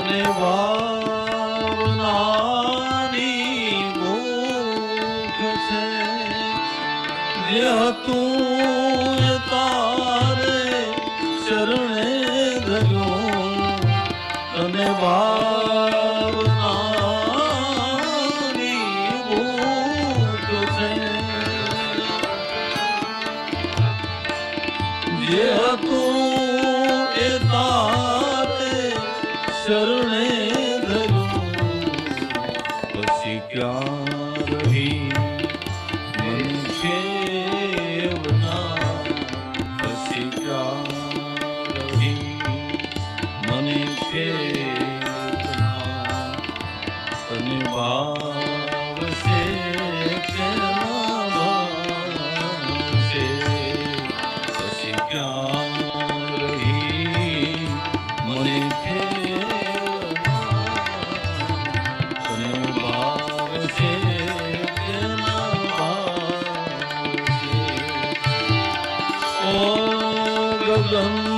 તને ભાવનાની ભૂખ છે જે હતું એ તારે શરણે ધર્યો તને ભાવનાની ભૂખ છે જે હતું એ તારે શરણે ધર્યું પછી ક્યાં રહી મન ખેવના પછી ક્યાં રહી મને ખેવના તને ભાવશે કે ના ભાવશે પછી ક્યાં રહી મને ગગન